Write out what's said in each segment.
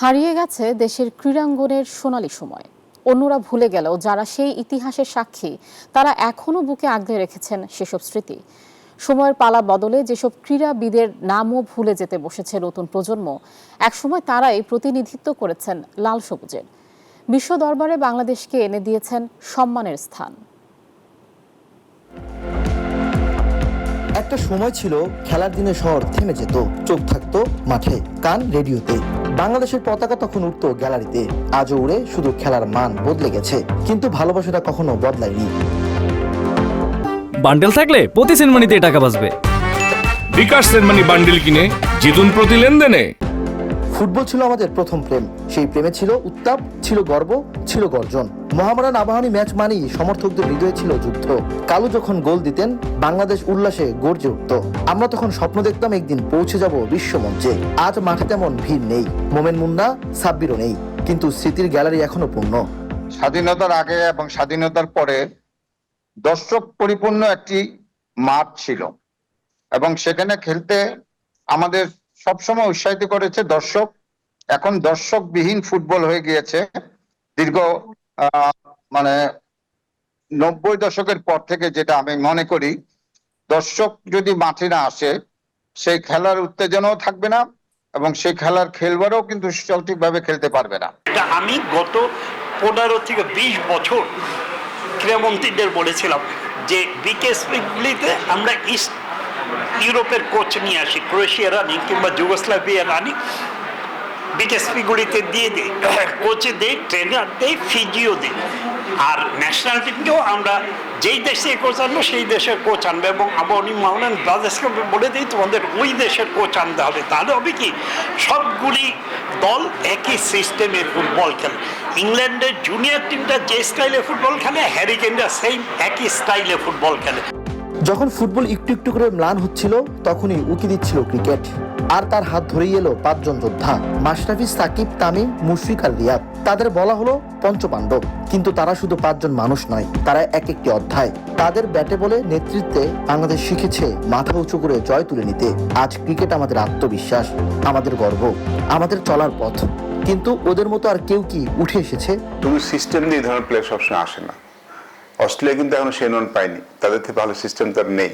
হারিয়ে গেছে দেশের ক্রীড়াঙ্গনের সোনালী সময়। অন্যরা ভুলে গেলেও যারা সেই ইতিহাসের সাক্ষী তারা এখনো বুকে আগলে রেখেছেন সেসব স্মৃতি। সময়ের পালা বদলে যেসব ক্রীড়াবিদের নামও ভুলে যেতে বসেছে নতুন প্রজন্ম, একসময় তারাই প্রতিনিধিত্ব করেছেন লাল সবুজের। বিশ্ব দরবারে বাংলাদেশকে এনে দিয়েছেন সম্মানের স্থান। একটা সময় ছিল খেলার দিনে শহর থেমে যেত, চোখ থাকতো মাঠে, কান রেডিওতে। বাংলাদেশের পতাকা তখন উঠত গ্যালারিতে। আজও উড়ে, শুধু খেলার মান বদলে গেছে, কিন্তু ভালোবাসাটা কখনো বদলায়নি। বান্ডেল থাকলে প্রতি সেনমানিতে টাকা বাঁচবে। বিকাশ সেনমানি বান্ডেল কিনে জিতুন প্রতি লেনদেনে। ফুটবল ছিল আমাদের প্রথম প্রেম। সেই প্রেমে ছিল উত্তাপ, ছিল গর্ব, ছিল গর্জন। মহামারান আবাহনী ম্যাচ মানেই সমর্থকদের হৃদয়ে ছিল যুদ্ধ। কালু যখন গোল দিতেন, বাংলাদেশ উল্লাসে গর্জে উঠত। আমরা তখন স্বপ্ন দেখতাম একদিন পৌঁছে যাব বিশ্বমঞ্চে। আজ মাঠে তেমন ভিড় নেই, মোমেন মুন্না, সাব্বিরও নেই, কিন্তু স্মৃতির গ্যালারি এখনো পূর্ণ। স্বাধীনতার আগে এবং স্বাধীনতার পরে দর্শক পরিপূর্ণ একটি মাঠ ছিল, এবং সেখানে খেলতে আমাদের সবসময় উৎসাহিত করেছে দর্শক। এখন দর্শকবিহীন ফুটবল হয়ে গিয়েছে। দীর্ঘ 90 দশকের পর থেকে, যেটা আমি মনে করি, দর্শক যদি মাঠে না আসে সেই খেলার উত্তেজনাও থাকবে না, এবং সেই খেলার খেলবারও কিন্তু সঠিকভাবে খেলতে পারবে না। আমি গত 15 থেকে 20 বছর ক্রীড়ামন্ত্রীদের বলেছিলাম যে বিকেএসপিগুলিতে আমরা ইস্ট ইউরোপের কোচ নিয়ে আসি, ক্রোয়েশিয়া রানি কিংবা যুগোস্লাভিয়া রানি, বিকেএসপিগুলিতে দিয়ে দিই, কোচে দেই, ট্রেনার দেই, ফিজিও দিই। আর ন্যাশনাল টিমকেও আমরা যেই দেশে কোচ আনবো সেই দেশের কোচ আনবে, এবং আবাহনী মোহামেডান ব্রাদার্সকে বলে দিই তোমাদের ওই দেশের কোচ আনতে হবে। তাহলে হবে কি, সবগুলি দল একই সিস্টেমে ফুটবল খেলে। ইংল্যান্ডের জুনিয়র টিমটা যে স্টাইলে ফুটবল খেলে, হ্যারি কেনরা সেই একই স্টাইলে ফুটবল খেলে। যখন ফুটবল একটু একটু করে ম্লান হচ্ছিল, তখনই উকি দিচ্ছিল ক্রিকেট। আর তার হাত ধরেই এলো 5 জন যোদ্ধা, মাশরাফি, সাকিব, তামিম, মুশফিক আর রিয়াদ। তাদের বলা হলো পঞ্চপাণ্ডব, কিন্তু তারা শুধু 5 জন মানুষ নয়, তারা এক একটি অধ্যায়। তাদের ব্যাটে বলে নেতৃত্বে বাংলাদেশ শিখেছে মাথা উঁচু করে জয় তুলে নিতে। আজ ক্রিকেট আমাদের আত্মবিশ্বাস, আমাদের গর্ব, আমাদের চলার পথ। কিন্তু ওদের মতো আর কেউ কি উঠে এসেছে? তুমি সিস্টেম দিয়ে এই ধরনের প্লেয়ার সবসময় আসে না। অস্ট্রেলিয়া কিন্তু এখনো সে নন পায়নি, তাদের থেকে ভালো সিস্টেম তার নেই।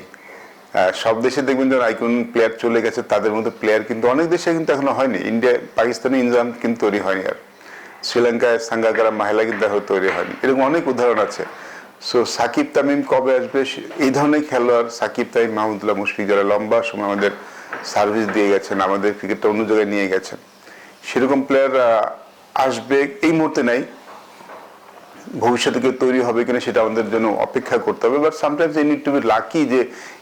সব দেশে দেখবেন যারা আইকন প্লেয়ার চলে গেছে, তাদের মধ্যে প্লেয়ার কিন্তু অনেক দেশে কিন্তু এখনো হয়নি। ইন্ডিয়া, পাকিস্তানে ইনজাম কিন্তু তৈরি হয়নি, আর শ্রীলঙ্কায় সাঙ্গাকারা মাহিলা কিন্তু এখনো তৈরি হয়নি। এরকম অনেক উদাহরণ আছে। সো সাকিব, তামিম কবে আসবে? এই ধরনের খেলোয়াড় সাকিব, তামিম, মাহমুদুল্লাহ, মুশফিক, যারা লম্বা সময় আমাদের সার্ভিস দিয়ে গেছেন, আমাদের ক্রিকেটটা অন্য জায়গায় নিয়ে গেছেন, সেরকম প্লেয়ার আসবে এই মুহূর্তে নাই। ভবিষ্যতে কেউ তৈরি হবে কিনা সেটা আমাদের জন্য অপেক্ষা করতে হবে। But sometimes you need to be lucky যে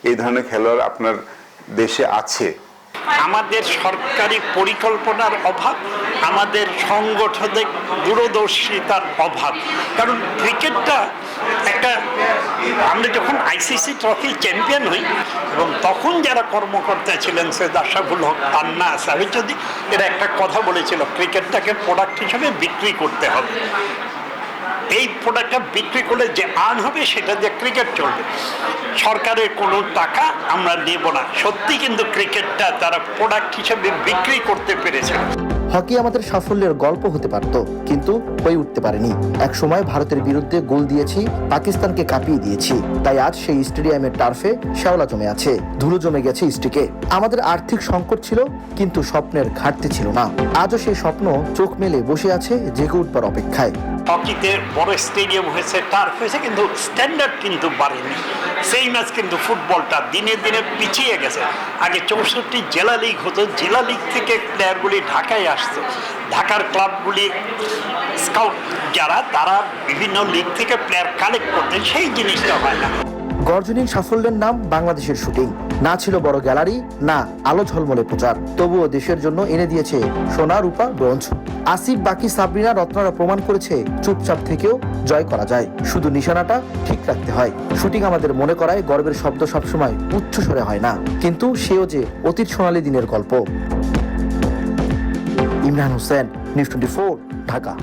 এই ধরনের খেলোয়াড় আপনার দেশে আছে। আমাদের সরকারি পরিকল্পনার অভাব, আমাদের সংগঠনের দূরদর্শিতার অভাব। কারণ ক্রিকেটটা একটা, আমরা যখন আইসিসি ট্রফি চ্যাম্পিয়ন হই, এবং তখন যারা কর্মকর্তা ছিলেন, সৈয়দ আশরাফুল হক, পান্না, সাহেবচৌধুরী, এরা একটা কথা বলেছিল, ক্রিকেটটাকে প্রোডাক্ট হিসেবে বিক্রি করতে হবে। এই প্রোডাক্টটা বিক্রি করলে যে আর্ন হবে সেটা দিয়ে ক্রিকেট চলবে, সরকারের কোনো টাকা আমরা নেব না। সত্যি কিন্তু ক্রিকেটটা তারা প্রোডাক্ট হিসেবে বিক্রি করতে পেরেছে। হকি আমাদের সাফল্যের গল্প হতে পারত, কিন্তু হয়ে উঠতে পারেনি। এক সময় ভারতের বিরুদ্ধে গোল দিয়েছি, পাকিস্তানকে কাঁপিয়ে দিয়েছি। তাই আজ সেই স্টেডিয়ামের টার্ফে শ্যাওলা জমে আছে, ধুলো জমে গেছে স্টিকে। আমাদের আর্থিক সংকট ছিল, কিন্তু স্বপ্নের ঘাটতি ছিল না। আজও সেই স্বপ্ন চোখ মেলে বসে আছে, জেগে উঠবার অপেক্ষায়। হকিতে বড় স্টেডিয়াম হয়েছে, টার্ফ হয়েছে, কিন্তু স্ট্যান্ডার্ড কিন্তু বাড়েনি। সেই ম্যাচ কিন্তু ফুটবলটা দিনে দিনে পিছিয়ে গেছে। আগে 64 জেলা লিগ হতো, জেলা লিগ থেকে প্লেয়ারগুলি ঢাকায় আসতো। ঢাকার ক্লাবগুলি স্কাউট যারা, তারা বিভিন্ন লিগ থেকে প্লেয়ার কালেক্ট করতেন, সেই জিনিসটা হয় না। গর্জনীন সাফল্যের নাম বাংলাদেশের শুটিং। না ছিল বড় গ্যালারি, না আলো ঝলমলে প্রচার, তবুও দেশের জন্য এনে দিয়েছে সোনা, রূপা, ব্রোঞ্জ। আসিফ, বাকি, সাবরিনা, রত্নারা প্রমাণ করেছে চুপচাপ থেকেও জয় করা যায়, শুধু নিশানাটা ঠিক রাখতে হয়। শুটিং আমাদের মনে করায় গর্বের শব্দ সবসময় উচ্চস্বরে হয় না, কিন্তু সেও যে অতীত সোনালী দিনের গল্প। ইমরান হোসেন, নিউজ 24, ঢাকা।